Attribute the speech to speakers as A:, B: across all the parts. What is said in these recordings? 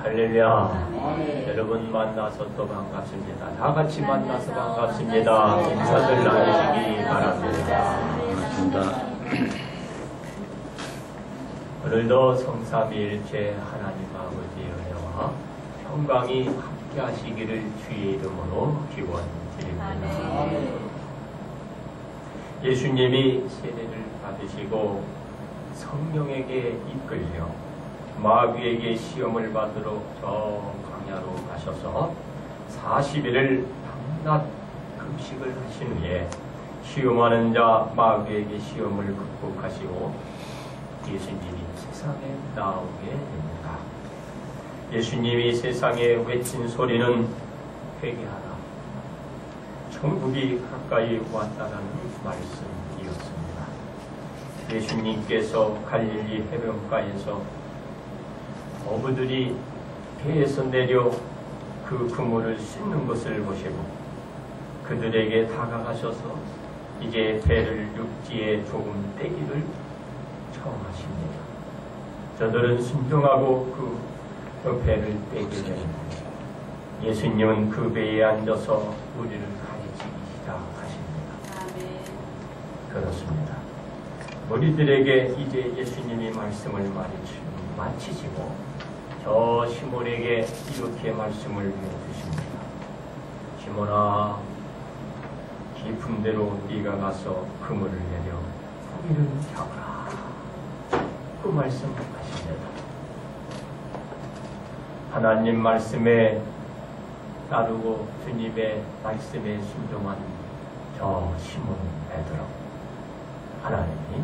A: 할렐루야. 여러분 만나서 또 반갑습니다. 다 같이 만나서 반갑습니다. 인사들 나누시기 바랍니다. 반갑습니다. 오늘도 성삼위일체 하나님 아버지의 은혜와 평강이 함께 하시기를 주의 이름으로 기원드립니다. 예수님이 세례를 받으시고 성령에게 이끌려 마귀에게 시험을 받으러 저 광야로 가셔서 40일을 밤낮 금식을 하신 후에 시험하는 자 마귀에게 시험을 극복하시고 예수님이 세상에 나오게 됩니다. 예수님이 세상에 외친 소리는 회개하라. 천국이 가까이 왔다라는 말씀이었습니다. 예수님께서 갈릴리 해변가에서 어부들이 배에서 내려 그 그물을 씻는 것을 보시고 그들에게 다가가셔서 이제 배를 육지에 조금 떼기를 청하십니다. 저들은 순종하고 그 배를 떼게 됩니다. 예수님은 그 배에 앉아서 우리를 가르치기 시작하십니다. 그렇습니다. 우리들에게 이제 예수님이 말씀을 마치시고 저 시몬에게 이렇게 말씀을 해주십니다. 시몬아, 깊은 데로 네가 가서 그물을 내려 고기를 잡으라. 그 말씀하십니다. 하나님 말씀에 따르고 주님의 말씀에 순종한 저 시몬 베드로, 하나님이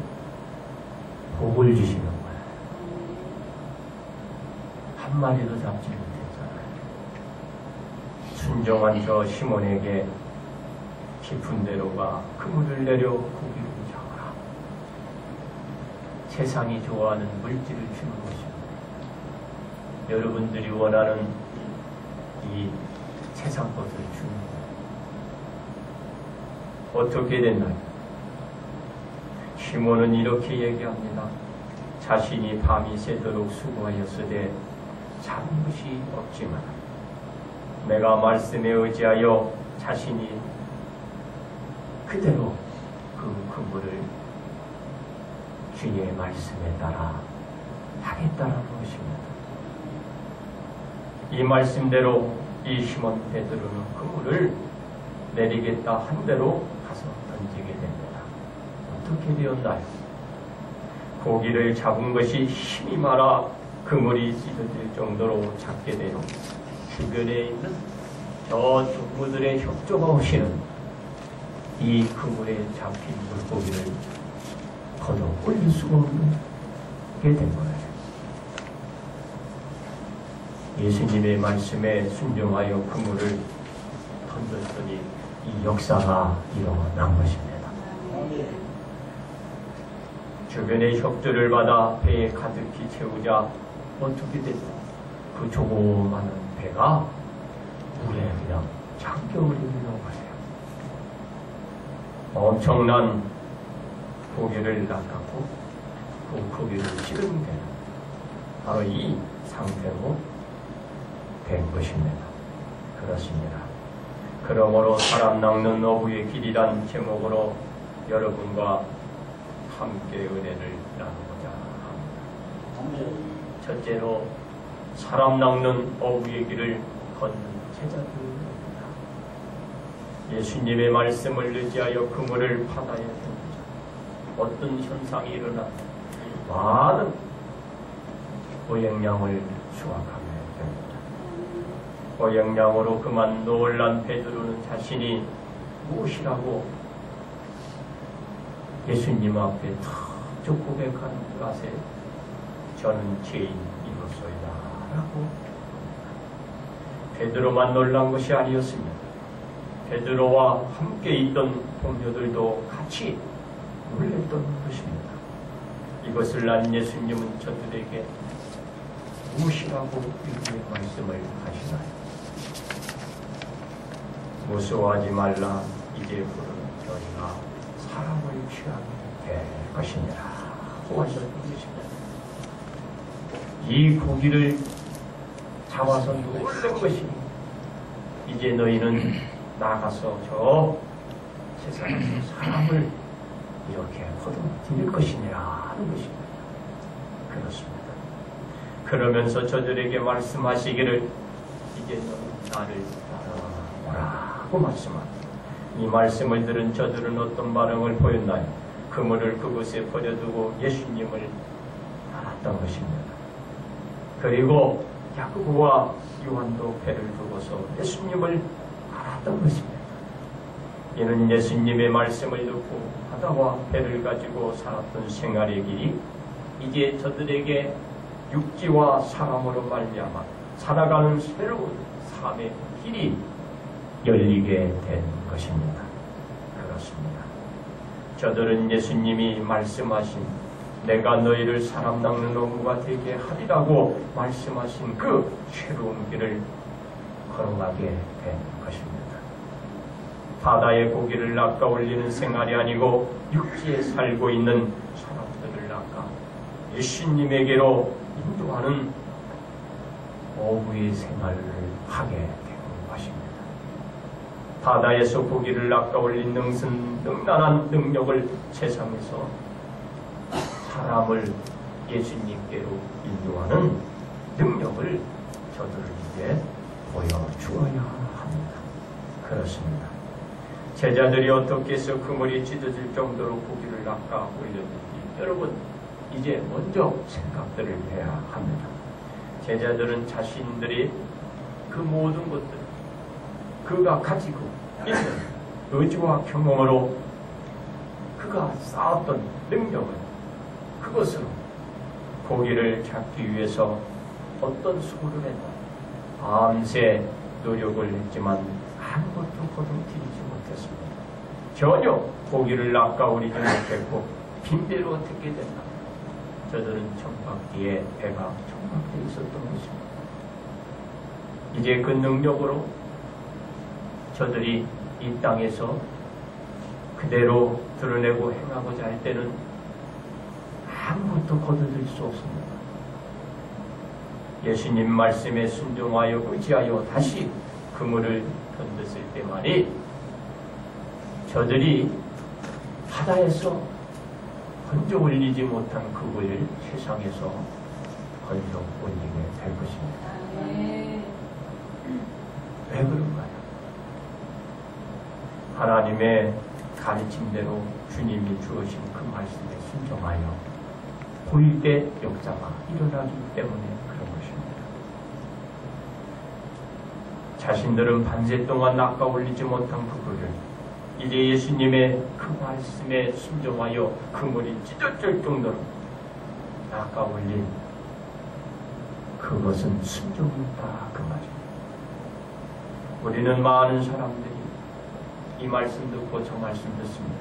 A: 복을 주시는 거예요. 한 마리도 잡지 못했잖아요. 순종한 저 시몬에게 깊은 데로가 그물을 내려 고기를 잡아라. 세상이 좋아하는 물질을 주는 것입니다. 여러분들이 원하는 이 세상 것을 주는 거예요. 어떻게 됐나요? 시몬은 이렇게 얘기합니다. 자신이 밤이 새도록 수고하였으되 잡은 것이 없지만 내가 말씀에 의지하여 자신이 그대로 그 그물을 주님의 말씀에 따라 하겠다라는 것입니다. 이 말씀대로 이 시몬 베드로는 그물을 내리겠다 한 대로 가서 던지게 됩니다. 어떻게 되었나요? 고기를 잡은 것이 힘이 많아 그물이 찢어질 정도로 잡게 되고 주변에 있는 저 동무들의 협조가 오시는 이 그물에 잡힌 물고기를 걷어 올릴 수가 없게 된 거예요. 예수님의 말씀에 순종하여 그물을 던졌더니 이 역사가 일어난 것입니다. 주변의 협조를 받아 배에 가득히 채우자 어떻게 됐나? 그 조그마한 배가 물에 그냥 잠겨버리는 거예요. 엄청난 고기를 낚았고 그 고기를 찌른 배는 바로 이 상태로 된 것입니다. 그렇습니다. 그러므로 사람 낚는 어부의 길이란 제목으로 여러분과 함께 은혜를 나누고자 합니다. 첫째로 사람 낚는 어부의 길을 걷는 제자들입니다. 예수님의 말씀을 의지하여 그물을 받아야 됩니다. 어떤 현상이 일어나 많은 어획량을 수확하게 됩니다. 어획량으로 그만 놀란 베드로는 자신이 무엇이라고 예수님 앞에 탁 고백하는 것에 저는 죄인이로소이다 라고 베드로만 놀란 것이 아니었습니다. 베드로와 함께 있던 동료들도 같이 놀랬던 것입니다. 이것을 난 예수님은 저들에게 무엇이라고 이렇게 말씀을 하시나요? 무서워하지 말라. 이제부터는 너희가 사람을 취하게 될 것이니라 하셨던 것입니다. 이 고기를 잡아서 누르는 것이니 이제 너희는 나가서 저 세상에서 사람을 이렇게 거둬들일 것이니라 하는 것입니다. 그렇습니다. 그러면서 저들에게 말씀하시기를 이제 너는 나를 따라오라고 말씀합니다. 이 말씀을 들은 저들은 어떤 반응을 보였나요? 그물을 그곳에 버려두고 예수님을 따랐던 것입니다. 그리고 야고보와 요한도 배를 두고서 예수님을 알았던 것입니다. 이는 예수님의 말씀을 듣고 바다와 배를 가지고 살았던 생활의 길이 이제 저들에게 육지와 사람으로 말미암아 살아가는 새로운 삶의 길이 열리게 된 것입니다. 그렇습니다. 저들은 예수님이 말씀하신 내가 너희를 사람 낚는 어부가 되게 하리라고 말씀하신 그 새로운 길을 걸어가게 된 것입니다. 바다의 고기를 낚아 올리는 생활이 아니고 육지에 살고 있는 사람들을 낚아 예수님에게로 인도하는 어부의 생활을 하게 된 것입니다. 바다에서 고기를 낚아 올린 능란한 능력을 세상에서 사람을 예수님께로 인도하는 능력을 저들을 이제 보여주어야 합니다. 그렇습니다. 제자들이 어떻게 해서 그물이 찢어질 정도로 고기를 낚아 올렸는지 여러분 이제 먼저 생각들을 해야 합니다. 제자들은 자신들이 그 모든 것들 그가 가지고 있는 의지와 경험으로 그가 쌓았던 능력을 그것으로 고기를 잡기 위해서 어떤 수고를 했나 밤새 노력을 했지만 아무것도 거둬들이지 못했습니다. 전혀 고기를 낚아 올리지 못했고 빈대로 어떻게 됐나 저들은 청박기에 배가 청박되어 있었던 것입니다. 이제 그 능력으로 저들이 이 땅에서 그대로 드러내고 행하고자 할 때는 아무것도 거둬들일 수 없습니다. 예수님 말씀에 순종하여 의지하여 다시 그물을 던졌을 때만이 저들이 바다에서 건져 올리지 못한 그물을 세상에서 건져 올리게 될 것입니다. 왜 그런가요? 하나님의 가르침대로 주님이 주어진 그 말씀에 순종하여 보일 때 역사가 일어나기 때문에 그런 것입니다. 자신들은 밤새 동안 낚아 올리지 못한 그물을 이제 예수님의 그 말씀에 순종하여 그물이 찢어질 정도로 낚아 올린 그것은 순종이다 그 말입니다. 우리는 많은 사람들이 이 말씀 듣고 저 말씀 듣습니다.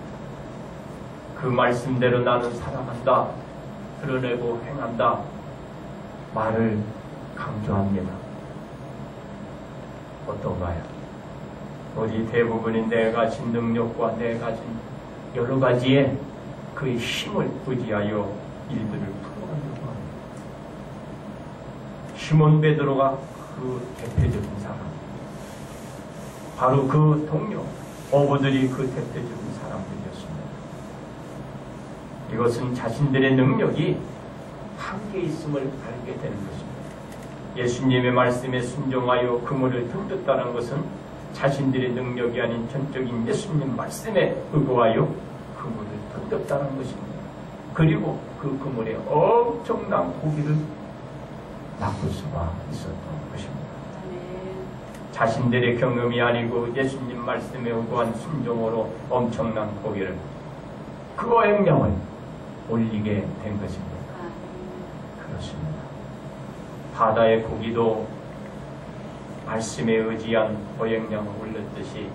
A: 그 말씀대로 나는 살아간다, 드러내고 행한다 말을 강조합니다. 어떤가요? 우리 대부분이 내가 가진 능력과 내가 가진 여러 가지의 그 힘을 의지하여 일들을 풀어가려고 합니다. 시몬 베드로가 그 대표적인 사람, 바로 그 동료 어부들이 그 대표적인 사람들이었습니다. 이것은 자신들의 능력이 한계 있음을 알게 되는 것입니다. 예수님의 말씀에 순종하여 그물을 던졌다는 것은 자신들의 능력이 아닌 전적인 예수님 말씀에 의거하여 그물을 던졌다는 것입니다. 그리고 그 그물에 엄청난 고기를 낚을 수가 있었던 것입니다. 자신들의 경험이 아니고 예수님 말씀에 의거한 순종으로 엄청난 고기를 그 어획량을 올리게 된 것입니다. 그렇습니다. 바다의 고기도 말씀에 의지한 어획량을 올렸듯이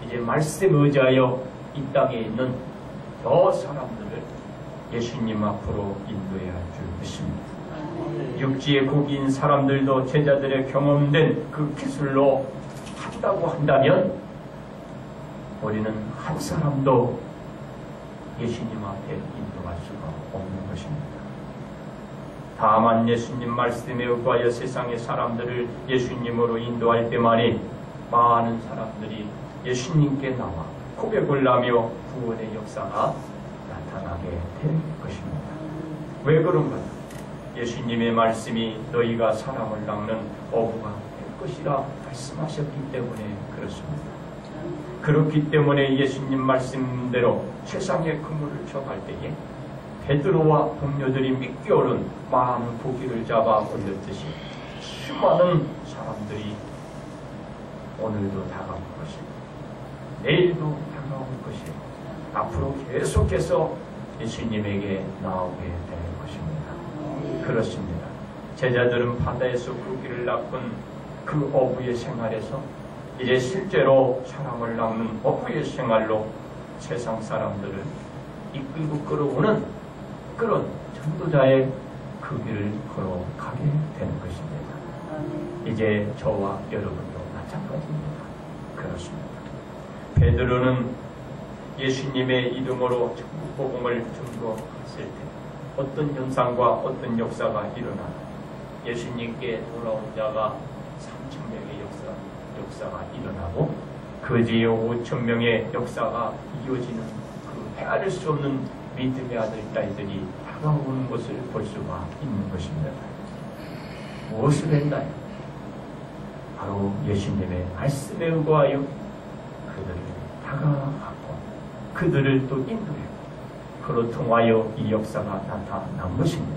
A: 이제 말씀에 의지하여 이 땅에 있는 저 사람들을 예수님 앞으로 인도해야 줄 것입니다. 육지의 고기인 사람들도 제자들의 경험된 그 기술로 한다고 한다면 우리는 한 사람도 예수님 앞에 인도할 수가 없는 것입니다. 다만 예수님 말씀에 의거하여 세상의 사람들을 예수님으로 인도할 때만이 많은 사람들이 예수님께 나와 고백을 하며 구원의 역사가 나타나게 될 것입니다. 왜 그런가? 예수님의 말씀이 너희가 사람을 낚는 어부가 될 것이라 말씀하셨기 때문에 그렇습니다. 그렇기 때문에 예수님 말씀대로 세상의 그물을 쳐갈 때에 베드로와 동료들이 믿기 어려운 많은 고기를 잡아 올렸듯이 수많은 사람들이 오늘도 다가올 것이고 내일도 다가올 것이고 앞으로 계속해서 예수님에게 나오게 될 것입니다. 그렇습니다. 제자들은 바다에서 고기를 낚은 그 어부의 생활에서 이제 실제로 사람을 낚는 어부의 생활로 세상 사람들을 이끌고 끌어오는 그런 전도자의 그 길을 걸어가게 되는 것입니다. 이제 저와 여러분도 마찬가지입니다. 그렇습니다. 베드로는 예수님의 이름으로 전국 복음을 전도했을 때 어떤 현상과 어떤 역사가 일어나 예수님께 돌아온 자가 3,000명의 역사가 일어나고 그 뒤에 5,000명의 역사가 이어지는 그 헤아릴 수 없는 믿음의 아들, 딸들이 다가오는 것을 볼 수가 있는 것입니다. 무엇을 했나요? 바로 예수님의 말씀에 의거하여 그들을 다가갔고 그들을 또 인도했고 그로 통하여 이 역사가 나타난 것입니다.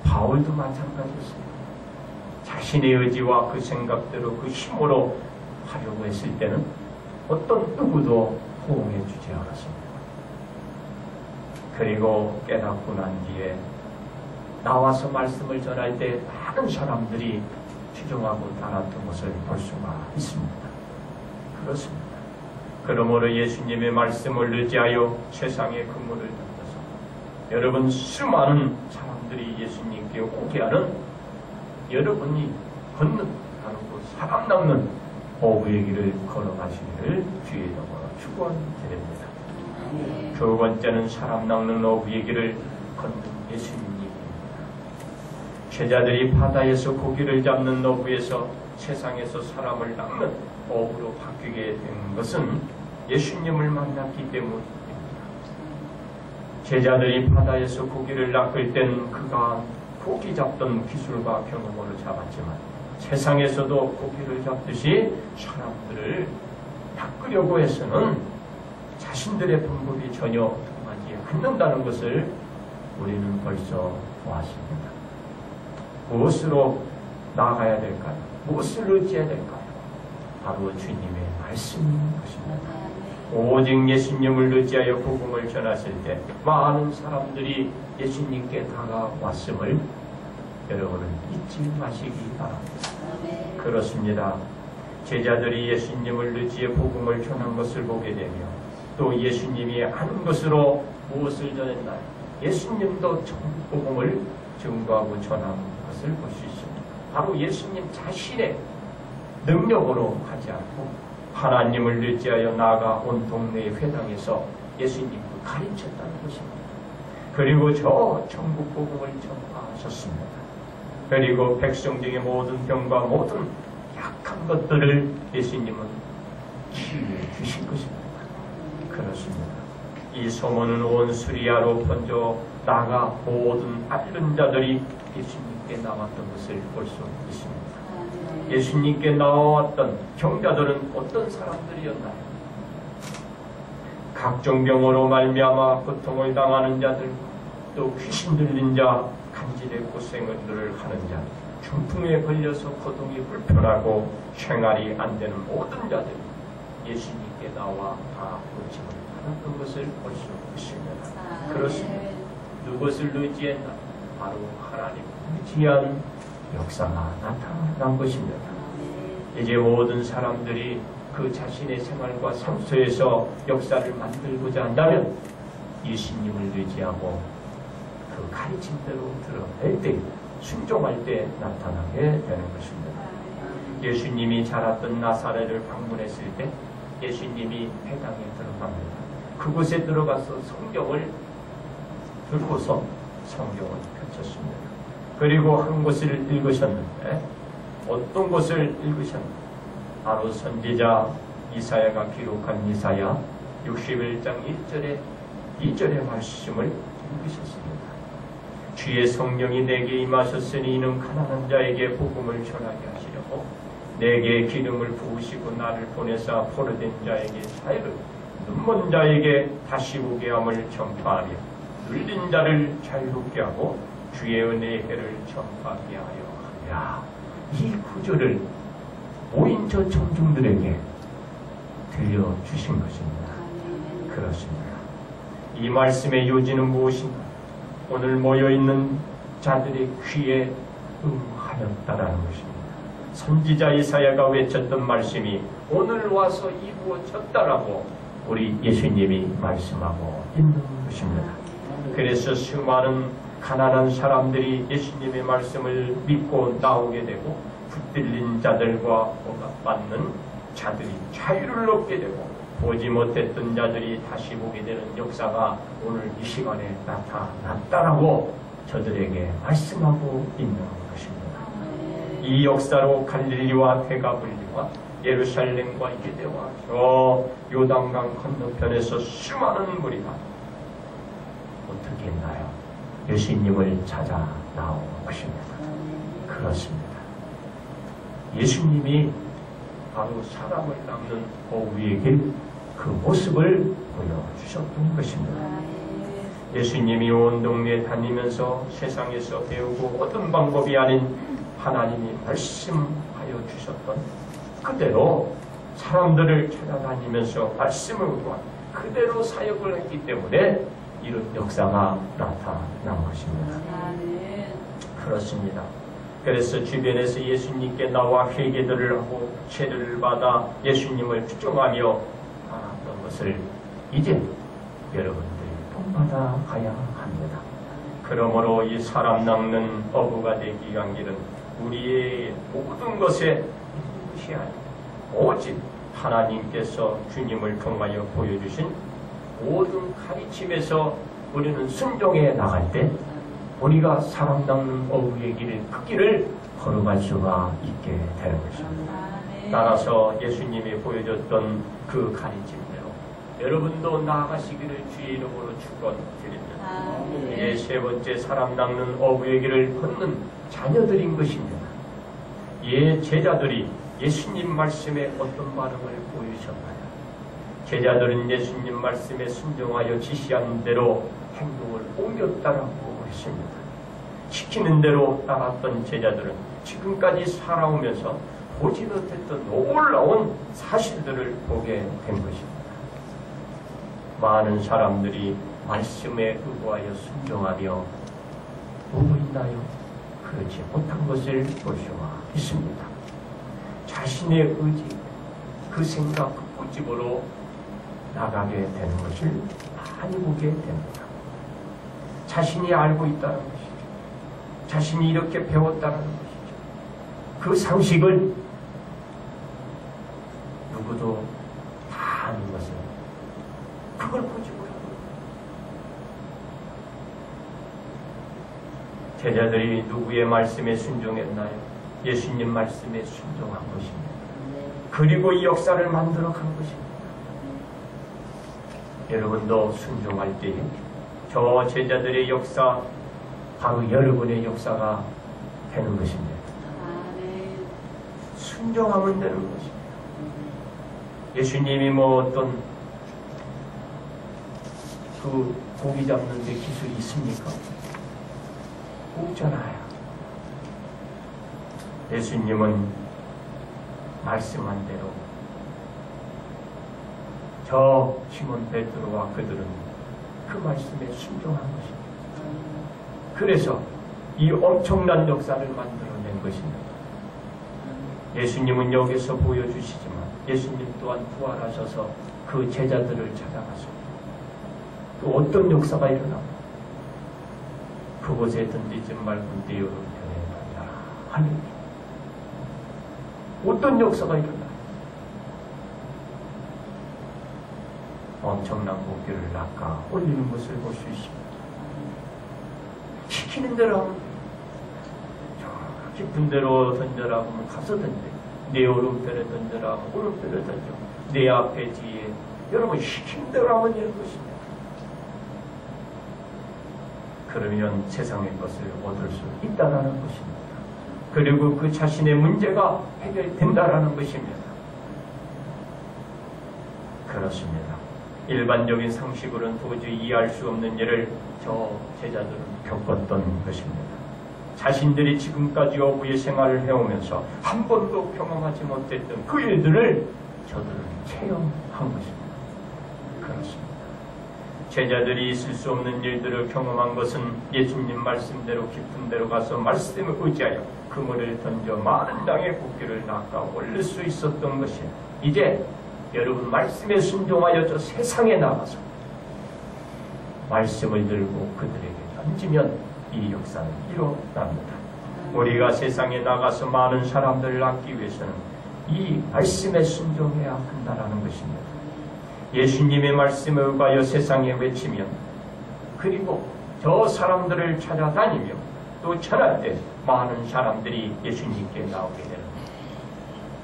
A: 바울도 마찬가지였습니다. 자신의 의지와 그 생각대로 그 힘으로 하려고 했을 때는 어떤 누구도 호응해 주지 않았습니다. 그리고 깨닫고 난 뒤에 나와서 말씀을 전할 때 많은 사람들이 추종하고 따랐던 것을 볼 수가 있습니다. 그렇습니다. 그러므로 예수님의 말씀을 의지하여 세상의 그물을 던져서 여러분 수많은 사람들이 예수님께 오게 하는 여러분이 걷는 바로 그 사람 낚는 어부의 길을 걸어가시기를 주의 이름으로 축원드립니다. 두 번째는 사람 낚는 어부의 길을 걷는 예수님입니다. 제자들이 바다에서 고기를 잡는 어부에서 세상에서 사람을 낚는 어부로 바뀌게 된 것은 예수님을 만났기 때문입니다. 제자들이 바다에서 고기를 낚을 땐 그가 고기 잡던 기술과 경험으로 잡았지만 세상에서도 고기를 잡듯이 사람들을 낚으려고 해서는 자신들의 방법이 전혀 통하지 않는다는 것을 우리는 벌써 보았습니다. 무엇으로 나아가야 될까요? 무엇을 의지해야 될까요? 바로 주님의 말씀인 것입니다. 오직 예수님을 의지하여 복음을 전했을 때 많은 사람들이 예수님께 다가왔음을 여러분은 잊지 마시기 바랍니다. 그렇습니다. 제자들이 예수님을 의지해 복음을 전한 것을 보게 되며 또 예수님이 하는 것으로 무엇을 전했나요? 예수님도 복음을 증거하고 전한 것을 볼 수 있습니다. 바로 예수님 자신의 능력으로 하지 않고 하나님을 의지하여 나아가 온 동네의 회당에서 예수님을 가르쳤다는 것입니다. 그리고 저 천국 복음을 전파하셨습니다. 그리고 백성 중의 모든 병과 모든 약한 것들을 예수님은 치유해 주신 것입니다. 그렇습니다. 이 소문은 온 수리아로 번져 나가 모든 앓는 자들이 예수님께 나왔던 것을 볼 수 있습니다. 예수님께 나왔던 병자들은 어떤 사람들이었나요? 각종 병으로 말미암아 고통을 당하는 자들, 또 귀신 들린 자, 간질의 고생을 하는 자, 중풍에 걸려서 고통이 불편하고 생활이 안 되는 모든 자들이 예수님께 나와 다 고침을 받았던 것을 볼 수 있습니다. 그렇습니다. 누구를 의지했나? 바로 하나님 의지한 역사가 나타난 것입니다. 이제 모든 사람들이 그 자신의 생활과 삶 속에서 역사를 만들고자 한다면 예수님을 의지하고 그 가르침대로 들어갈 때, 순종할 때 나타나게 되는 것입니다. 예수님이 자랐던 나사렛을 방문했을 때 예수님이 회당에 들어갑니다. 그곳에 들어가서 성경을 들고서 성경을 펼쳤습니다. 그리고 한 곳을 읽으셨는데 어떤 곳을 읽으셨는데 바로 선지자 이사야가 기록한 이사야 61장 1절에 2절의 말씀을 읽으셨습니다. 주의 성령이 내게 임하셨으니 이는 가난한 자에게 복음을 전하게 하시려고 내게 기름을 부으시고 나를 보내사 포로된 자에게 자유를 눈먼 자에게 다시 보게 함을 전파하며 눌린 자를 자유롭게 하고 주의 은혜의 해를 전파하게 하여 하랴. 이 구절을 5인조 청중들에게 들려주신 것입니다. 그렇습니다. 이 말씀의 요지는 무엇인가? 오늘 모여있는 자들의 귀에 응하였다라는 것입니다. 선지자 이사야가 외쳤던 말씀이 오늘 와서 이루어졌다라고 우리 예수님이 말씀하고 있는 것입니다. 그래서 수많은 가난한 사람들이 예수님의 말씀을 믿고 나오게 되고 붙들린 자들과 억압받는 자들이 자유를 얻게 되고 보지 못했던 자들이 다시 보게 되는 역사가 오늘 이 시간에 나타났다라고 저들에게 말씀하고 있는 것입니다. 이 역사로 갈릴리와 대가불리와 예루살렘과 유대와 저 요단강 건너편에서 수많은 무리가 어떻게 했나요? 예수님을 찾아 나온 것입니다. 그렇습니다. 예수님이 바로 사람을 낚는 어부의 길 그 모습을 보여주셨던 것입니다. 예수님이 온 동네에 다니면서 세상에서 배우고 얻은 방법이 아닌 하나님이 말씀하여 주셨던 그대로 사람들을 찾아다니면서 말씀을 구한 그대로 사역을 했기 때문에 이런 역사가 나타난 것입니다. 그렇습니다. 그래서 주변에서 예수님께 나와 회개들을 하고 죄를 받아 예수님을 추종하며 살았던 것을 이제 여러분들이 본받아 가야 합니다. 그러므로 이 사람 낚는 어부가 되기 위한 길은 우리의 모든 것에 것이 아니라 오직 하나님께서 주님을 통하여 보여주신 모든 가르침에서 우리는 순종해 나갈 때 우리가 사람 낚는 어부의 길을 그 길을 걸어갈 수가 있게 되는 것입니다. 따라서 예수님이 보여줬던 그 가르침대로 여러분도 나아가시기를 주의 이름으로 축원드립니다. 이제 세 번째 사람 낚는 어부의 길을 걷는 자녀들인 것입니다. 예, 제자들이 예수님 말씀에 어떤 반응을 보이셨나요? 제자들은 예수님 말씀에 순종하여 지시한 대로 행동을 옮겼다라고 했습니다. 시키는 대로 따랐던 제자들은 지금까지 살아오면서 보지 못했던 놀라운 사실들을 보게 된 것입니다. 많은 사람들이 말씀에 의거하여 순종하며 오고 있나요? 그렇지 못한 것을 볼 수가 있습니다. 자신의 의지, 그 생각, 그 고집으로 나가게 되는 것을 많이 보게 됩니다. 자신이 알고 있다는 것이죠. 자신이 이렇게 배웠다는 것이죠. 그 상식을 누구도 다 아는 것은 그걸 고집을 하는 거예요. 제자들이 누구의 말씀에 순종했나요? 예수님 말씀에 순종한 것입니다. 그리고 이 역사를 만들어 간 것입니다. 여러분도 순종할 때에 저 제자들의 역사 바로 여러분의 역사가 되는 것입니다. 순종하면 되는 것입니다. 예수님이 뭐 어떤 그 고기 잡는 데 기술이 있습니까? 없잖아요. 예수님은 말씀한 대로 저 시몬 베드로와 그들은 그 말씀에 순종한 것입니다. 그래서 이 엄청난 역사를 만들어낸 것입니다. 예수님은 여기서 보여주시지만 예수님 또한 부활하셔서 그 제자들을 찾아가서 또 어떤 역사가 일어나고 그곳에 던지지 말고 내 오른편에 던져라. 할렐루야. 어떤 역사가 일어나요? 엄청난 고기를 낚아 올리는 것을 볼 수 있습니다. 시키는 대로 하면 저 깊은 데로 던져라 하면 가서 던져. 내 오른편에 던져라 하면 오른편에 던져. 내 앞에 뒤에 여러분 시킨 대로 하면 되는 것입니다. 그러면 세상의 것을 얻을 수 있다라는 것입니다. 그리고 그 자신의 문제가 해결된다라는 것입니다. 그렇습니다. 일반적인 상식으로는 도저히 이해할 수 없는 일을 저 제자들은 겪었던 것입니다. 자신들이 지금까지 어부의 생활을 해오면서 한 번도 경험하지 못했던 그 일들을 저들은 체험한 것입니다. 그렇습니다. 제자들이 있을 수 없는 일들을 경험한 것은 예수님 말씀대로 깊은 데로 가서 말씀을 의지하여 그물을 던져 많은 양의 고기를 낚아 올릴 수 있었던 것이에요. 이제 여러분 말씀에 순종하여 저 세상에 나가서 말씀을 들고 그들에게 던지면 이 역사는 일어납니다. 우리가 세상에 나가서 많은 사람들을 낳기 위해서는 이 말씀에 순종해야 한다는 것입니다. 예수님의 말씀에 의하여 세상에 외치면 그리고 저 사람들을 찾아다니며 또 전할 때 많은 사람들이 예수님께 나오게 됩니다.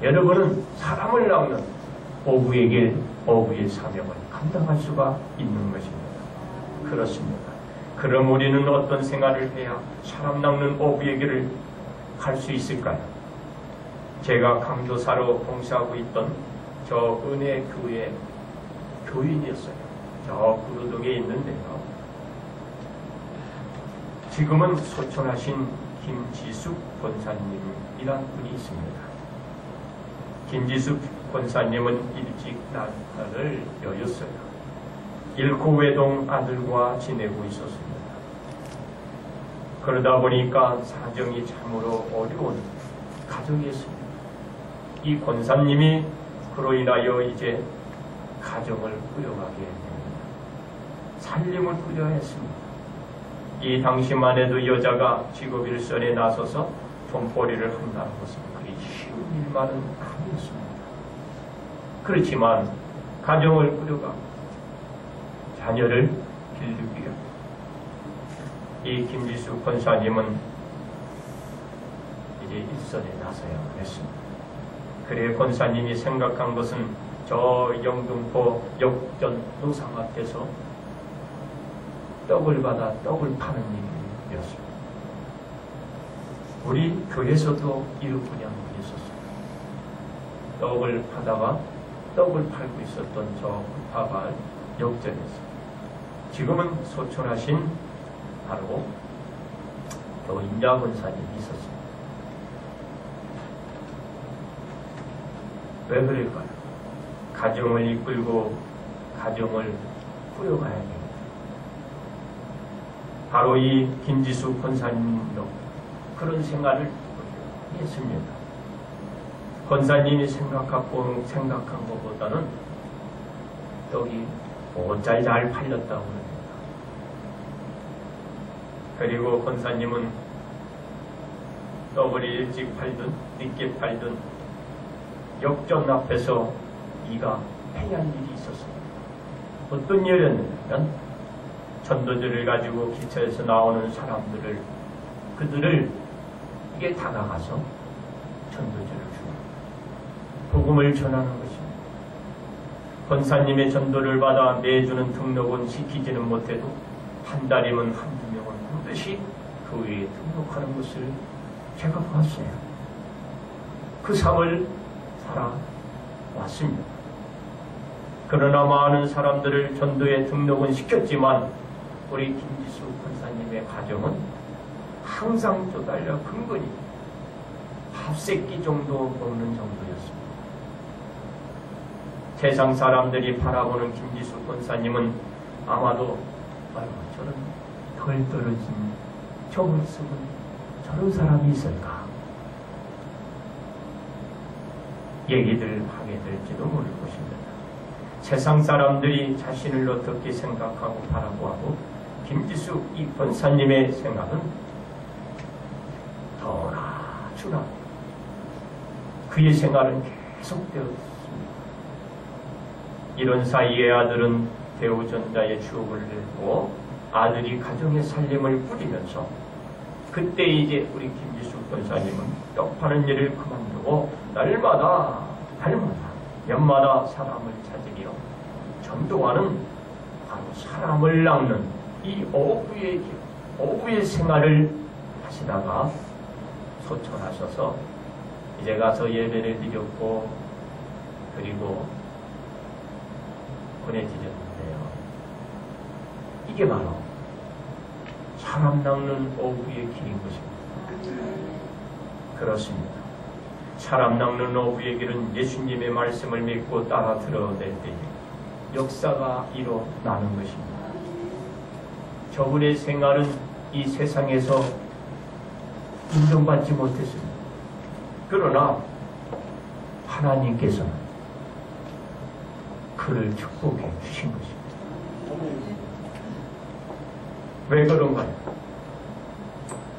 A: 여러분은 사람을 낳는 어부의 길, 어부의 사명을 감당할 수가 있는 것입니다. 그렇습니다. 그럼 우리는 어떤 생활을 해야 사람 낚는 어부의 길을 갈 수 있을까요? 제가 강도사로 봉사하고 있던 저 은혜교회 교인이었어요. 저 구로동에 있는데요. 지금은 소천하신 김지숙 권사님이란 분이 있습니다. 김지숙 권사님은 일찍 날을 여였어요. 일코 외동 아들과 지내고 있었습니다. 그러다 보니까 사정이 참으로 어려운 가정이었습니다. 이 권사님이 그로 인하여 이제 가정을 꾸려가게 됩니다. 살림을 꾸려야 했습니다. 이 당시만 해도 여자가 직업일선에 나서서 돈벌이를 한다는 것은 그리 쉬운 일만은 아니었습니다. 그렇지만 가정을 꾸려가 자녀를 길르기 위해 이 김지수 권사님은 이제 일선에 나서야 했습니다. 그래 권사님이 생각한 것은 저 영등포 역전 노상 앞에서 떡을 받아 떡을 파는 일이었습니다. 우리 교회에서도 이런 분야는 있었습니다. 떡을 파다가 떡을 팔고 있었던 저 구파발 역전에서 지금은 소천하신 바로 또 임자 권사님이 있었습니다. 왜 그럴까요? 가정을 이끌고 가정을 꾸려가야 됩니다. 바로 이 김지수 권사님도 그런 생활을 했습니다. 권사님이 생각한 것보다는 떡이 못잘 잘 팔렸다고 합니다. 그리고 권사님은 떡을 일찍 팔든 늦게 팔든 역전 앞에서 이가 해야 할 일이 있었습니다. 어떤 일이었냐면 전도지를 가지고 기차에서 나오는 사람들을 그들을 이게 다가가서 전도지를 주고 복음을 전하는 것입니다. 권사님의 전도를 받아 매주는 등록은 시키지는 못해도 한 달이면 한두 명은 반드시 교회에 등록하는 것을 제가 봤어요. 그 삶을 살아왔습니다. 그러나 많은 사람들을 전도에 등록은 시켰지만 우리 김지수 권사님의 가정은 항상 쪼달려 근근히 밥새끼 정도 먹는 정도였습니다. 세상 사람들이 바라보는 김지수 권사님은 아마도 저런 덜 떨어진 저 모습은 저런 사람이 있을까 얘기들 하게 될지도 모를 것입니다. 세상 사람들이 자신을 어떻게 생각하고 바라보고 김지수 이 권사님의 생각은 더나 주나 그의 생활은 계속되었습니다. 이런 사이에 아들은 대우전자의 추억을 내고 아들이 가정의 살림을 꾸리면서 그때 이제 우리 김지숙 권사님은 떡 파는 일을 그만두고 날마다 연마다 사람을 찾으며 전도하는 바로 사람을 낚는 이 어부의 생활을 하시다가 소천하셔서 이제 가서 예배를 드렸고 그리고 보내드렸는데요. 이게 바로 사람 낚는 어부의 길인 것입니다. 그렇습니다. 사람 낚는 어부의 길은 예수님의 말씀을 믿고 따라 들어낼 때에 역사가 일어나는 것입니다. 저분의 생활은 이 세상에서 인정받지 못했습니다. 그러나 하나님께서는 그를 축복해 주신 것입니다. 왜 그런가요?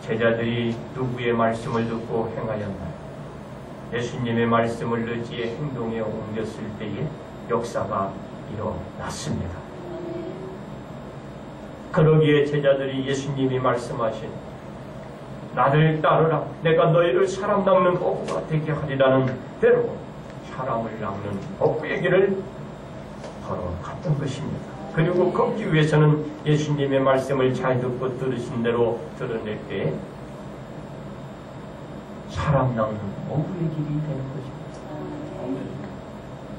A: 제자들이 누구의 말씀을 듣고 행하였나요? 예수님의 말씀을 의지해 행동에 옮겼을 때에 역사가 일어났습니다. 그러기에 제자들이 예수님이 말씀하신 나를 따르라 내가 너희를 사람 낚는 어부가 되게 하리라는 대로 사람을 낚는 어부의 길을 걸어갔던 것입니다. 그리고 걷기 위해서는 예수님의 말씀을 잘 듣고 들으신 대로 드러낼 때 사람 낚는 어부의 길이 되는 것입니다.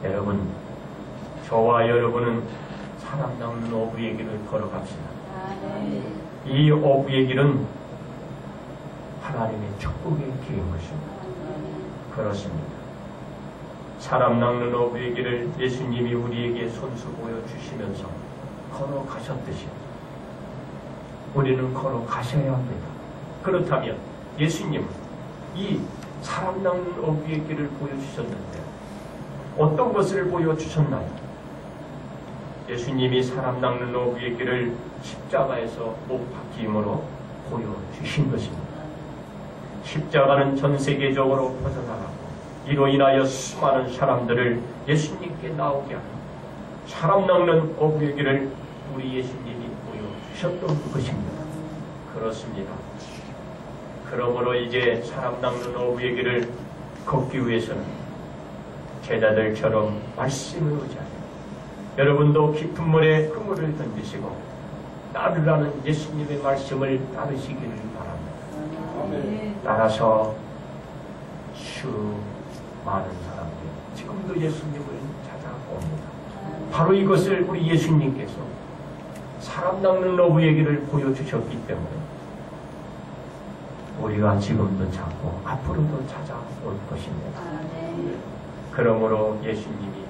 A: 여러분, 저와 여러분은 사람 낚는 어부의 길을 걸어갑시다. 이 어부의 길은 하나님의 축복의 길인 것입니다. 그렇습니다. 사람 낚는 어부의 길을 예수님이 우리에게 손수 보여주시면서 걸어가셨듯이 우리는 걸어가셔야 합니다. 그렇다면 예수님은 이 사람 낚는 어부의 길을 보여주셨는데 어떤 것을 보여주셨나요? 예수님이 사람 낚는 어부의 길을 십자가에서 못 박힘으로 보여주신 것입니다. 십자가는 전 세계적으로 퍼져나가고 이로 인하여 수많은 사람들을 예수님께 나오게 하는 사람 낚는 어부의 길을 우리 예수님이 보여주셨던 것입니다. 그렇습니다. 그러므로 이제 사람 낚는 어부의 길을 걷기 위해서는 제자들처럼 말씀을 의지하며 여러분도 깊은 물에 그물을 던지시고 따르라는 예수님의 말씀을 따르시기를 바랍니다. 따라서 많은 사람들이 지금도 예수님을 찾아옵니다. 바로 이것을 우리 예수님께서 사람 낚는 어부의 길을 보여주셨기 때문에 우리가 지금도 찾고 앞으로도 찾아올 것입니다. 그러므로 예수님이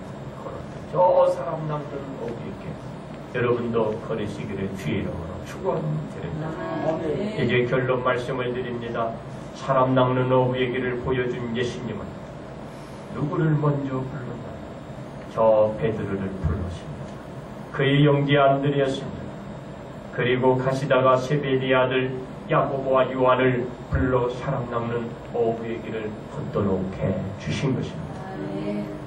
A: 걸었던 저 사람 낚는 어부의 길 여러분도 걸으시기를 주의 이름으로 축원드립니다. 이제 결론 말씀을 드립니다. 사람 낚는 어부의 길을 보여준 예수님은 누구를 먼저 불렀나요? 저 베드로를 불렀습니다. 그의 형제 안드레였습니다. 그리고 가시다가 세베대의 아들 야고보와 요한을 불러 사람 낚는 어부의 길을 걷도록 해 주신 것입니다.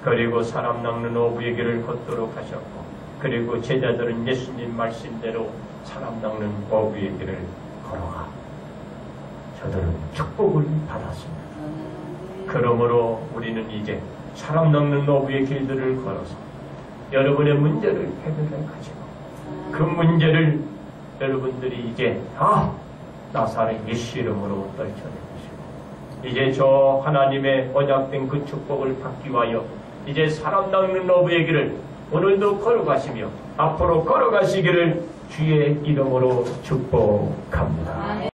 A: 그리고 사람 낚는 어부의 길을 걷도록 하셨고 그리고 제자들은 예수님 말씀대로 사람 낚는 어부의 길을 걸어가 저들은 축복을 받았습니다. 그러므로 우리는 이제 사람 낚는 어부의 길들을 걸어서 여러분의 문제를 해결해 가지고 그 문제를 여러분들이 이제 나사렛 예수 이름으로 떨쳐내주시고 이제 저 하나님의 언약된 그 축복을 받기 위하여 이제 사람 낚는 어부의 길을 오늘도 걸어가시며 앞으로 걸어가시기를 주의 이름으로 축복합니다.